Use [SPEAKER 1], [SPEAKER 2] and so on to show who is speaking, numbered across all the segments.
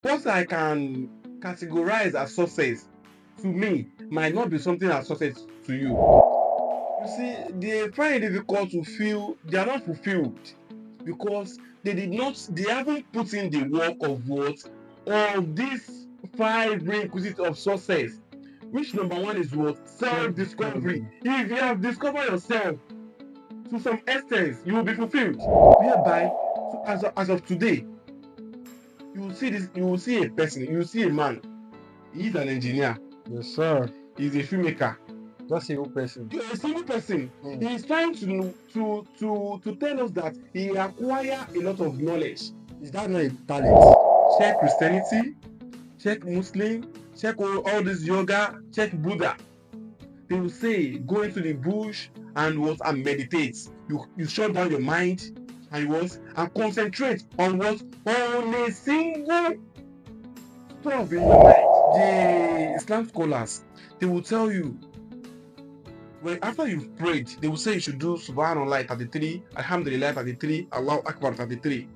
[SPEAKER 1] What I can categorize as success to me might not be something as success to you. You see, they find it difficult to feel they are not fulfilled because they haven't put in the work of what of these five requisites of success. Which number one is what? Self-discovery. If you have discovered yourself to some extent, you will be fulfilled. Whereby, so as of today, you will see a person, you will see a man, he's an engineer,
[SPEAKER 2] Yes, sir.
[SPEAKER 1] he's a filmmaker.
[SPEAKER 2] Just a whole person.
[SPEAKER 1] You're a single person.
[SPEAKER 2] Mm.
[SPEAKER 1] He is trying to tell us that he acquire a lot of knowledge.
[SPEAKER 2] Is that not a talent?
[SPEAKER 1] Check Christianity, check Muslim, check all this yoga, check Buddha. They will say go into the bush and meditate. You shut down your mind and concentrate on on a single stuff in your mind. The Islam scholars, they will tell you, well, after you've prayed, they will say you should do Subhanallah 33, Alhamdulillah 33, Allahu Akbar 33.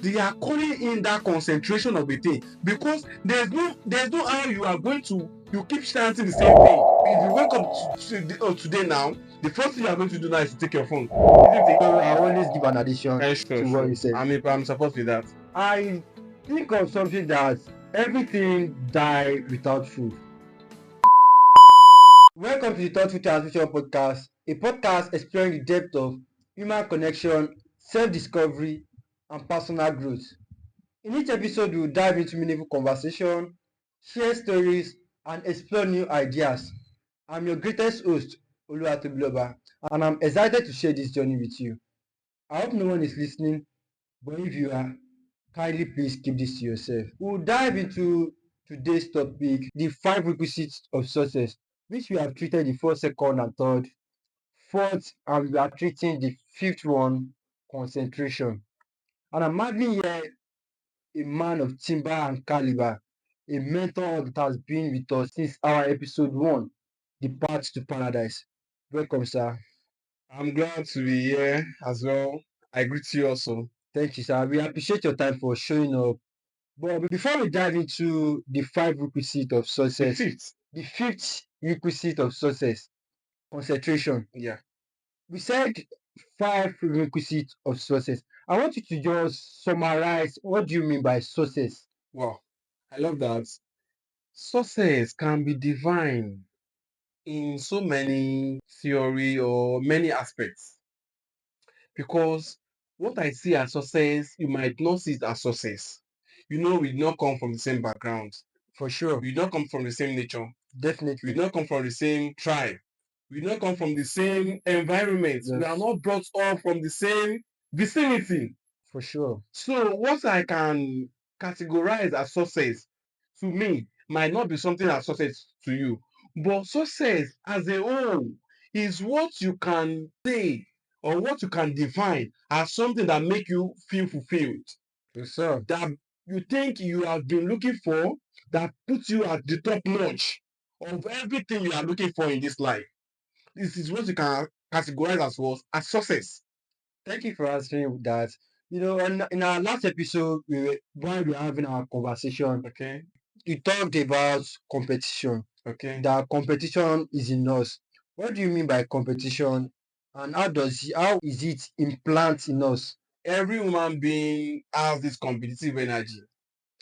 [SPEAKER 1] They are calling in that concentration of a thing because there's no how you are going to you keep chanting the same thing. If you wake up today now, the first thing you are going to do now is to take your phone.
[SPEAKER 2] So I always give an addition to what you said.
[SPEAKER 1] I'm supposed to that.
[SPEAKER 2] I think of something that everything die without food. Welcome to the Thoughtful Transmission Podcast, a podcast exploring the depth of human connection, self-discovery, and personal growth. In each episode, we will dive into meaningful conversation, share stories, and explore new ideas. I'm your greatest host, Oluwatobiloba, and I'm excited to share this journey with you. I hope no one is listening, but if you are, kindly please keep this to yourself. We'll dive into today's topic, the five requisites of success, which we have treated the first, second, and third. Fourth, and we are treating the fifth one, concentration. And I'm having here a man of timber and caliber, a mentor that has been with us since our episode one, The Path to Paradise. Welcome, sir.
[SPEAKER 1] I'm glad to be here as well. I greet you also.
[SPEAKER 2] Thank you, sir. We appreciate your time for showing up. But before we dive into the five requisites of success, the fifth requisite of success, concentration.
[SPEAKER 1] Yeah.
[SPEAKER 2] We said five requisites of success. I want you to just summarize what do you mean by success?
[SPEAKER 1] Wow. I love that. Success can be defined in so many theory or many aspects because what I see as success, you might not see it as success. You know, we did not come from the same background.
[SPEAKER 2] For sure.
[SPEAKER 1] We did not come from the same nature.
[SPEAKER 2] Definitely.
[SPEAKER 1] We did not come from the same tribe. We did not come from the same environment.
[SPEAKER 2] Yes.
[SPEAKER 1] We are not brought up from the same vicinity.
[SPEAKER 2] For sure.
[SPEAKER 1] So what I can categorize as success to me might not be something as success to you. But success as a whole is what you can say or what you can define as something that make you feel fulfilled.
[SPEAKER 2] Yes, sir.
[SPEAKER 1] That you think you have been looking for, that puts you at the top notch of everything you are looking for in this life. This is what you can categorize as what as success.
[SPEAKER 2] Thank you for answering that. You know, in our last episode, while we were having our conversation,
[SPEAKER 1] Okay.
[SPEAKER 2] you talked about competition.
[SPEAKER 1] Okay.
[SPEAKER 2] That competition is in us. What do you mean by competition, and how is it implant in us?
[SPEAKER 1] Every human being has this competitive energy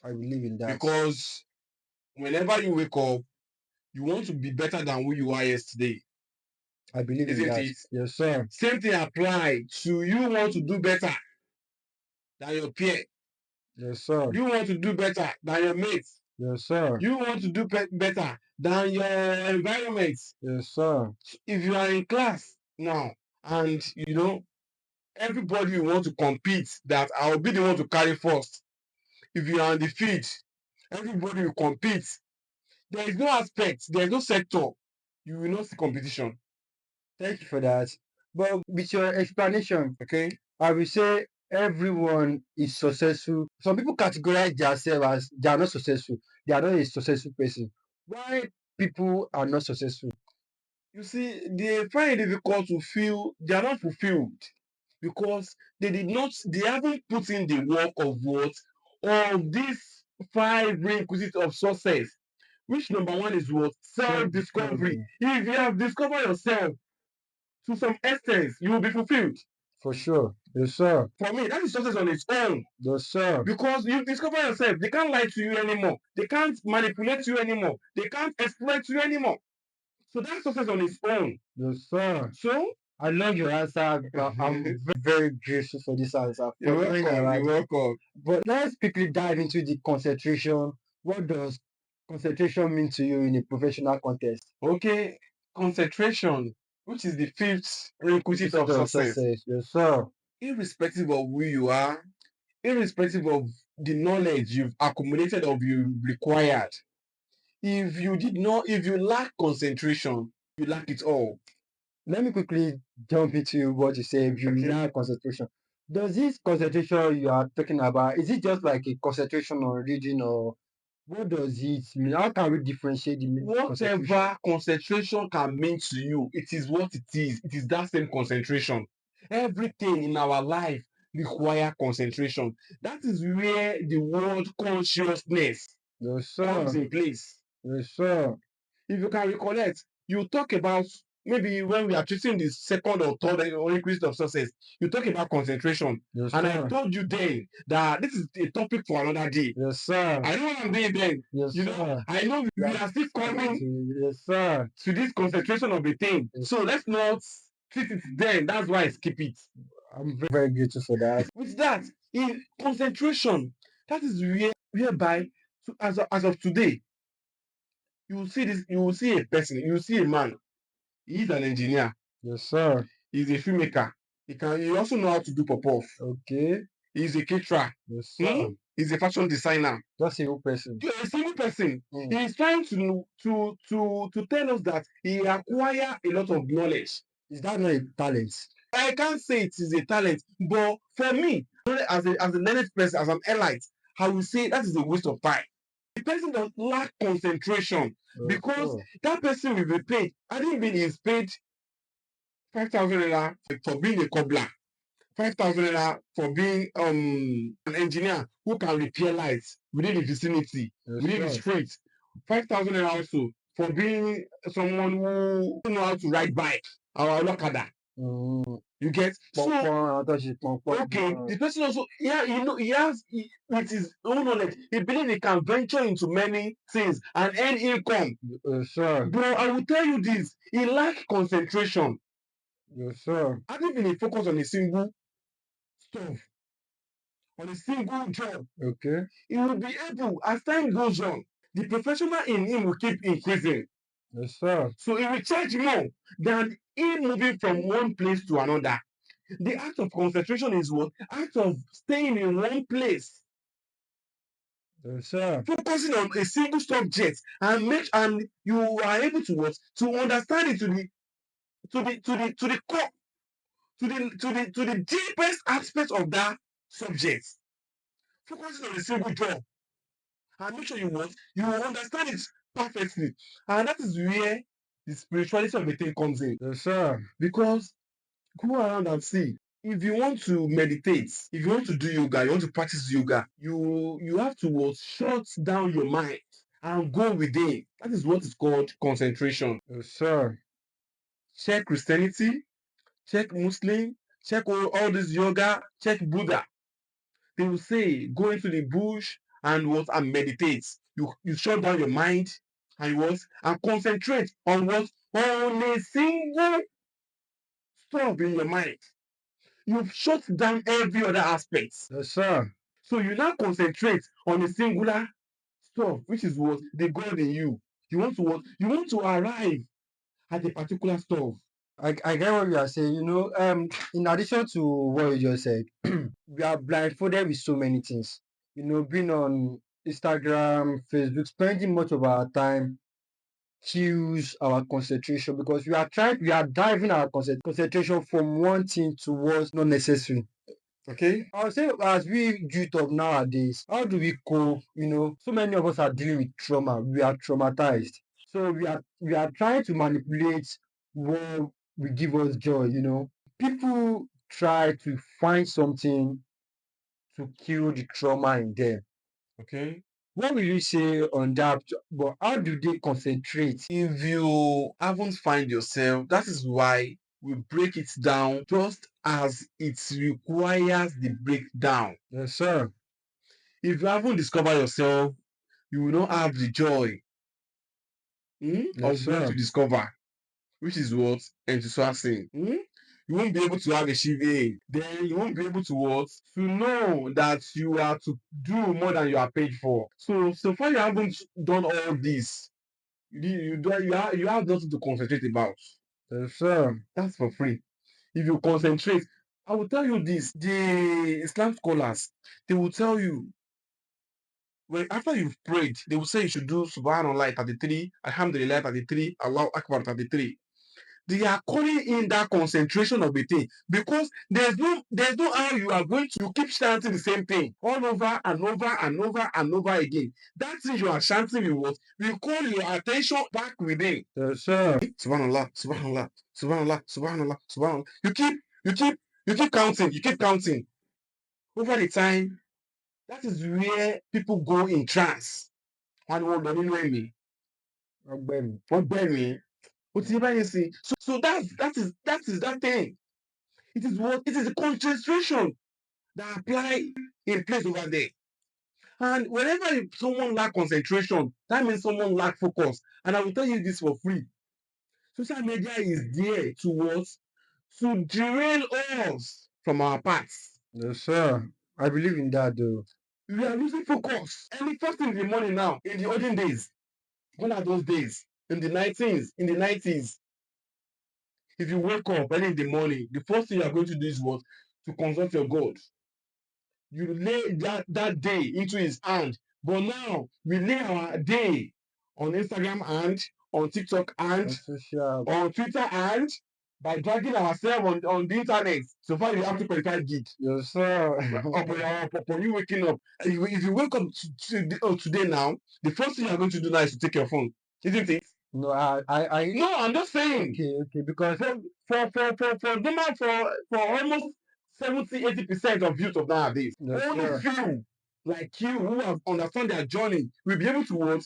[SPEAKER 2] I believe in that
[SPEAKER 1] because whenever you wake up, you want to be better than who you are yesterday.
[SPEAKER 2] I believe in
[SPEAKER 1] Isn't
[SPEAKER 2] that.
[SPEAKER 1] it?
[SPEAKER 2] Yes, sir.
[SPEAKER 1] Same thing apply to you want to do better than your peer.
[SPEAKER 2] Yes, sir.
[SPEAKER 1] You want to do better than your mates.
[SPEAKER 2] Yes, sir.
[SPEAKER 1] You want to do better than your environment.
[SPEAKER 2] Yes, sir.
[SPEAKER 1] If you are in class now and you know everybody want to compete that I'll be the one to carry first. If you are on the field, everybody will compete. There is no aspect, there is no sector. You will not see competition.
[SPEAKER 2] Thank you for that. But with your explanation,
[SPEAKER 1] Okay.
[SPEAKER 2] I will say everyone is successful. Some people categorize themselves as they are not successful. They are not a successful person. Why people are not successful?
[SPEAKER 1] You see, they find it difficult to feel they are not fulfilled because they haven't put in the work of what of these 5 requisites of success. Which number one is what? Self-discovery. If you have discovered yourself to some extent, you will be fulfilled.
[SPEAKER 2] For sure. Yes, sir.
[SPEAKER 1] For me, that is success on its own.
[SPEAKER 2] Yes, sir.
[SPEAKER 1] Because you've discovered yourself. They can't lie to you anymore. They can't manipulate you anymore. They can't exploit you anymore. So that's success on its own.
[SPEAKER 2] Yes, sir.
[SPEAKER 1] So
[SPEAKER 2] I love your answer. But I'm very grateful for this answer.
[SPEAKER 1] you're welcome. You're welcome.
[SPEAKER 2] But let's quickly dive into the concentration. What does concentration mean to you in a professional context?
[SPEAKER 1] Okay, concentration, which is the fifth requisite of success.
[SPEAKER 2] Yes, sir.
[SPEAKER 1] Irrespective of who you are, irrespective of the knowledge you've accumulated or you required, if you lack concentration, you lack it all.
[SPEAKER 2] Let me quickly jump into what you say. If you lack concentration, does this concentration you are talking about, is it just like a concentration on reading, or what does it mean? How can we differentiate the
[SPEAKER 1] Whatever concentration can mean to you, it is what it is. It is that same concentration. Everything in our life require concentration. That is where the word consciousness comes in place.
[SPEAKER 2] Yes, sir.
[SPEAKER 1] If you can recollect, you talk about maybe when we are treating the second or third requisite of success, you talk about concentration.
[SPEAKER 2] Yes,
[SPEAKER 1] and
[SPEAKER 2] sir.
[SPEAKER 1] I told you then that this is a topic for another day.
[SPEAKER 2] Yes, sir.
[SPEAKER 1] I know what I'm doing then.
[SPEAKER 2] Yes,
[SPEAKER 1] You
[SPEAKER 2] sir.
[SPEAKER 1] know, I know we are still coming
[SPEAKER 2] Yes, sir.
[SPEAKER 1] to this concentration of the thing.
[SPEAKER 2] Yes.
[SPEAKER 1] So let's not treat it then. That's why I skip it.
[SPEAKER 2] I'm very grateful for that.
[SPEAKER 1] With that, in concentration, that is whereby as of today, you will see this, you will see a person, you will see a man. He is an engineer.
[SPEAKER 2] Yes, sir.
[SPEAKER 1] He's a filmmaker. He also know how to do pop-off.
[SPEAKER 2] Okay.
[SPEAKER 1] He's a caterer.
[SPEAKER 2] Yes, sir.
[SPEAKER 1] He's a fashion designer.
[SPEAKER 2] Just a single person.
[SPEAKER 1] You're a single person. He is trying to tell us that he acquire a lot of knowledge.
[SPEAKER 2] Is that not a talent?
[SPEAKER 1] I can't say it is a talent, but for me, as a learned person, as an elite, I will say that is a waste of time. The person does lack concentration because that person will be paid. I didn't mean he's paid 5,000 naira for being a cobbler, 5,000 naira for being an engineer who can repair lights within the vicinity, within the street. 5,000 naira also for being someone who know how to ride bike or olokada. You get so okay. The person also, yeah, you know, with his own knowledge, he believes he can venture into many things and earn income.
[SPEAKER 2] Sure.
[SPEAKER 1] But I will tell you this: he lack concentration.
[SPEAKER 2] Yes, sir.
[SPEAKER 1] Having been focused on a single stuff, on a single job,
[SPEAKER 2] okay,
[SPEAKER 1] he will be able, as time goes on, the professional in him will keep increasing.
[SPEAKER 2] Yes, sir.
[SPEAKER 1] So he will charge more than him moving from one place to another. The act of concentration is what? Act of staying in one place.
[SPEAKER 2] Yes, sir.
[SPEAKER 1] Focusing on a single subject and you are able to what? To understand it to the core, to the deepest aspect of that subject. Focusing on a single job and make sure you understand it perfectly. And that is where the spirituality of the thing comes in.
[SPEAKER 2] Yes, sir.
[SPEAKER 1] Because go around and see. If you want to meditate, if you want to do yoga, you want to practice yoga, you have to what? Shut down your mind and go within. That is what is called concentration.
[SPEAKER 2] Yes, sir.
[SPEAKER 1] Check Christianity, check Muslim, check all this yoga, check Buddha. They will say go into the bush and what? And meditate. You shut down your mind and what? And concentrate on what? On a single stuff in your mind. You've shut down every other aspect.
[SPEAKER 2] Yes, sir.
[SPEAKER 1] So you now concentrate on a singular stuff, which is what? The God in you. You want to what? You want to arrive at a particular stuff.
[SPEAKER 2] I get what you are saying. In addition to what you just said, we are blindfolded with so many things. Being on Instagram, Facebook, spending much of our time kills our concentration because we are driving our concentration from one thing towards not necessary.
[SPEAKER 1] Okay.
[SPEAKER 2] I would say as we youth of nowadays, how do we cope? So many of us are dealing with trauma. We are traumatized. So we are trying to manipulate what will give us joy. People try to find something to kill the trauma in them.
[SPEAKER 1] Okay.
[SPEAKER 2] What will you say on that? But how do they concentrate?
[SPEAKER 1] If you haven't find yourself, that is why we break it down just as it requires the breakdown.
[SPEAKER 2] Yes, sir.
[SPEAKER 1] If you haven't discovered yourself, you will not have the joy
[SPEAKER 2] Yes,
[SPEAKER 1] of going to
[SPEAKER 2] sir.
[SPEAKER 1] discover, which is what enthusiasm. You won't be able to have a shiva. Then you won't be able to what? To know that you are to do more than you are paid for. So far you haven't done all this. You have nothing to concentrate about.
[SPEAKER 2] Yes, sir.
[SPEAKER 1] That's for free. If you concentrate, I will tell you this: the Islam scholars, they will tell you, when after you've prayed, they will say you should do Subhanallah 33, Alhamdulillah 33, Allah Akbar 33. They are calling in that concentration of the thing because there's no how you are going to keep chanting the same thing all over and over and over and over again. That thing you are chanting will call your attention back within.
[SPEAKER 2] Yes, sir.
[SPEAKER 1] Subhanallah, Subhanallah, Subhanallah, Subhanallah, Subhanallah. You keep counting, you keep counting. Over the time, that is where people go in trance. Wọ́n ní wọ́n lọ nínú ẹ̀mí,
[SPEAKER 2] Ọgbẹ́ni.
[SPEAKER 1] wọ́n gbẹ̀mí. Ó ti yé báyìí sí. So that is that thing. It is what? It is the concentration that apply in place over there. And whenever someone lack concentration, that means someone lack focus. And I will tell you this for free. Social media is there to what? To derail us from our paths.
[SPEAKER 2] Yes, sir. I believe in that though.
[SPEAKER 1] We are losing focus. Early first thing in the morning now, in the olden days, gone are those days, in the 90s, if you wake up early in the morning, the first thing you are going to do is what? To consult your God. You lay that day into his hand. But now we lay our day on Instagram and on TikTok and
[SPEAKER 2] On social.
[SPEAKER 1] on Twitter and by dragging ourselves on the internet. So far you have 2.5 gig.
[SPEAKER 2] Yes, sir.
[SPEAKER 1] Upon you waking up. If you wake up today now, the first thing you're going to do now is to take your phone. Isn't it?
[SPEAKER 2] No, I.
[SPEAKER 1] No, I'm just saying.
[SPEAKER 2] Okay, because
[SPEAKER 1] For almost 70-80% of youth of nowadays,
[SPEAKER 2] yes,
[SPEAKER 1] only
[SPEAKER 2] sir.
[SPEAKER 1] few like you who have understand their journey will be able to what?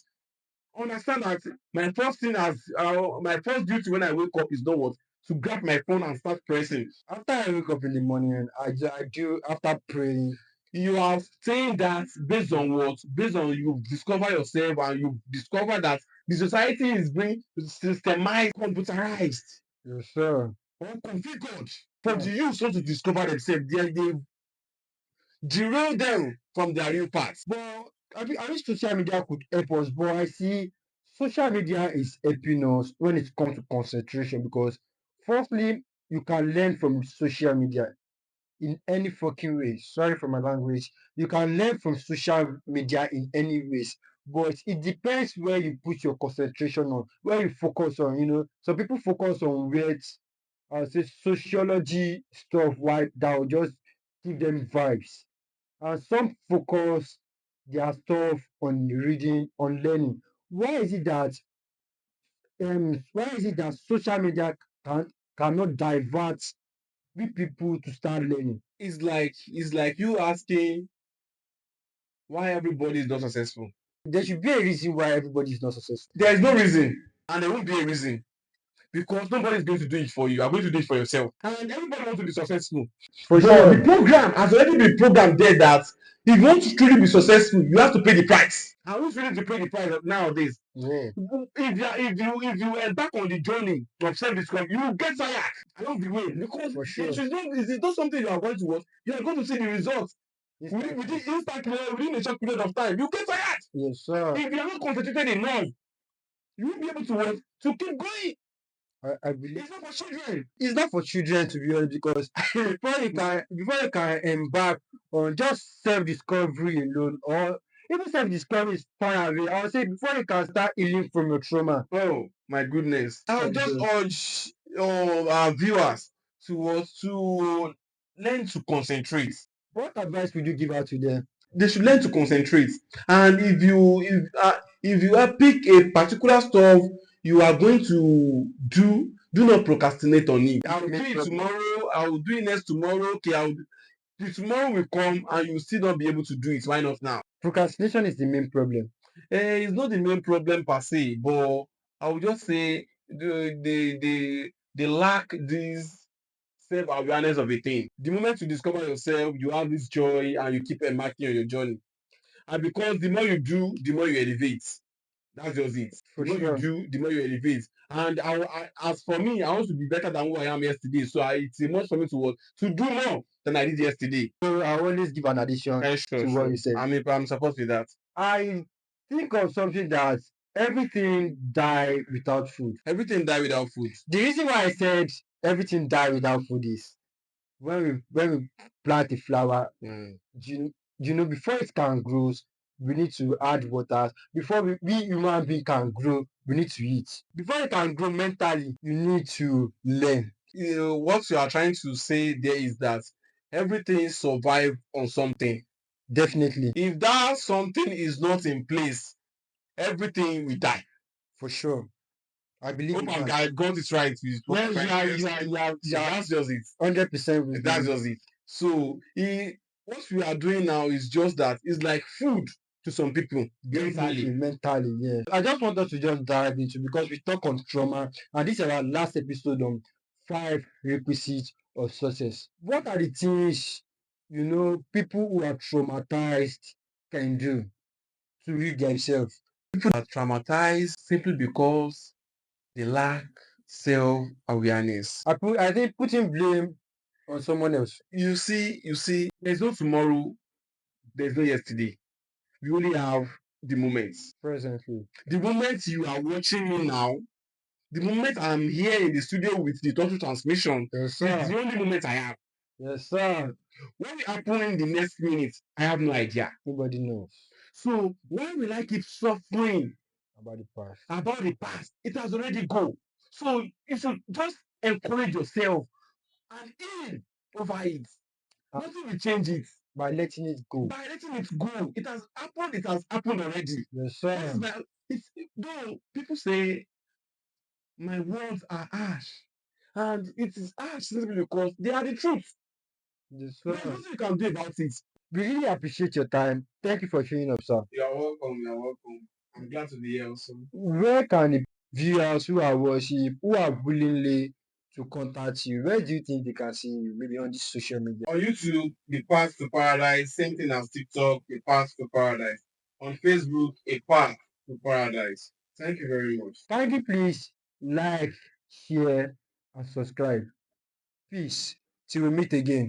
[SPEAKER 1] Understand that my first duty when I wake up is not what? To grab my phone and start pressing.
[SPEAKER 2] After I wake up in the morning, I do after praying.
[SPEAKER 1] You are saying that based on what? Based on you discover yourself and you discover that the society is being systemized, computerized,
[SPEAKER 2] Yes, sir.
[SPEAKER 1] or configured for the youth to discover themselves. They derail them from their real path.
[SPEAKER 2] But I wish social media could help us, but I see social media is helping us when it comes to concentration because firstly, you can learn from social media in any fucking way. Sorry for my language. You can learn from social media in any ways, but it depends where you put your concentration on, where you focus on. Some people focus on words, say sociology stuff, why that will just give them vibes, and some focus their stuff on reading, on learning. Why is it that social media cannot divert we people to start learning?
[SPEAKER 1] It's like you asking why everybody is not successful.
[SPEAKER 2] There should be a reason why everybody is not successful.
[SPEAKER 1] There is no reason, and there won't be a reason because nobody is going to do it for you. You are going to do it for yourself, and everybody wants to be successful.
[SPEAKER 2] For
[SPEAKER 1] But the
[SPEAKER 2] sure.
[SPEAKER 1] program has already been programmed there that if you want to truly be successful, you have to pay the price. And who's willing to pay the price nowadays?
[SPEAKER 2] Yeah.
[SPEAKER 1] If you embark on the journey of self-discovery, you will get tired along the way because
[SPEAKER 2] For sure.
[SPEAKER 1] it's not something you are going to watch. You are going to see the results
[SPEAKER 2] Instantly.
[SPEAKER 1] within a short period of time. You get tired.
[SPEAKER 2] Yes, sir.
[SPEAKER 1] If you are not concentrated enough, you won't be able to work to keep going.
[SPEAKER 2] I believe
[SPEAKER 1] It's not for children.
[SPEAKER 2] it's not for children to be honest because before you can embark on just self-discovery alone or even self-discovery is far away. I would say before you can start healing from your trauma.
[SPEAKER 1] Oh my goodness! I would just
[SPEAKER 2] Because
[SPEAKER 1] urge our viewers to learn to concentrate.
[SPEAKER 2] what advice would you give out to them?
[SPEAKER 1] They should learn to concentrate. And if you pick a particular stuff you are going to do not procrastinate on it. I will do it tomorrow. I will do it next tomorrow. Okay, The tomorrow will come and you still not be able to do it. Why not now?
[SPEAKER 2] Procrastination is the main problem.
[SPEAKER 1] It's not the main problem per se, but I would just say they lack this self-awareness of a thing. The moment you discover yourself, you have this joy and you keep embarking on your journey. And because the more you do, the more you elevate. That's just it. The
[SPEAKER 2] For
[SPEAKER 1] more you
[SPEAKER 2] sure.
[SPEAKER 1] do, the more you elevate. And as for me, I want to be better than who I am yesterday. So it's a must for me to do more than I did yesterday.
[SPEAKER 2] So I always give an addition
[SPEAKER 1] Sure,
[SPEAKER 2] to what
[SPEAKER 1] sure.
[SPEAKER 2] you said.
[SPEAKER 1] I'm supposed with that.
[SPEAKER 2] I think of something that everything die without food.
[SPEAKER 1] Everything die without food.
[SPEAKER 2] The reason why I said everything die without food is when we plant a flower, you know, before it can grow, we need to add water. Before we human being can grow, we need to eat. Before you can grow mentally, you need to learn.
[SPEAKER 1] What you are trying to say there is that everything survive on something.
[SPEAKER 2] Definitely.
[SPEAKER 1] If that something is not in place, everything will die.
[SPEAKER 2] For sure. I believe
[SPEAKER 1] Hope
[SPEAKER 2] in that.
[SPEAKER 1] I got it right.
[SPEAKER 2] Yes, you are
[SPEAKER 1] That's just it.
[SPEAKER 2] 100% with
[SPEAKER 1] That's
[SPEAKER 2] me.
[SPEAKER 1] just it. So what we are doing now is just that it's like food to some people
[SPEAKER 2] Definitely, mentally, yes. I just want us to just dive into, because we talk on trauma, and this is our last episode on 5 requisites of success. What are the things, you know, people who are traumatized can do to heal themselves?
[SPEAKER 1] People are traumatized simply because they lack self-awareness.
[SPEAKER 2] I think putting blame on someone else.
[SPEAKER 1] You see, there's no tomorrow, there's no yesterday. We only have the moments.
[SPEAKER 2] Presently.
[SPEAKER 1] The moment you are watching me now, the moment I'm here in the studio with the total transmission,
[SPEAKER 2] Yes,
[SPEAKER 1] is
[SPEAKER 2] sir.
[SPEAKER 1] the only moment I have.
[SPEAKER 2] Yes, sir.
[SPEAKER 1] What will happen in the next minute, I have no idea.
[SPEAKER 2] Nobody knows
[SPEAKER 1] So why will I keep suffering
[SPEAKER 2] about the past.
[SPEAKER 1] about the past? It has already gone. So you should just encourage yourself and heal over it. Nothing will change it.
[SPEAKER 2] By letting it go.
[SPEAKER 1] By letting it go. It has happened already.
[SPEAKER 2] Yes, sir.
[SPEAKER 1] Though people say my words are harsh, and it is harsh simply because they are the truth.
[SPEAKER 2] Yes,
[SPEAKER 1] There's
[SPEAKER 2] sir.
[SPEAKER 1] nothing you can do about it.
[SPEAKER 2] We really appreciate your time. Thank you for showing up, sir.
[SPEAKER 1] You are welcome. You are welcome. I'm glad to be here also.
[SPEAKER 2] Where can the viewers who are watching, who are willingly to contact you, where do you think they can see you? Maybe on this social media.
[SPEAKER 1] On YouTube, The Path to Paradise, same thing as TikTok, The Path to Paradise. On Facebook, A Path to Paradise. Thank you very much.
[SPEAKER 2] Kindly please like, share, and subscribe. Peace. Till we meet again.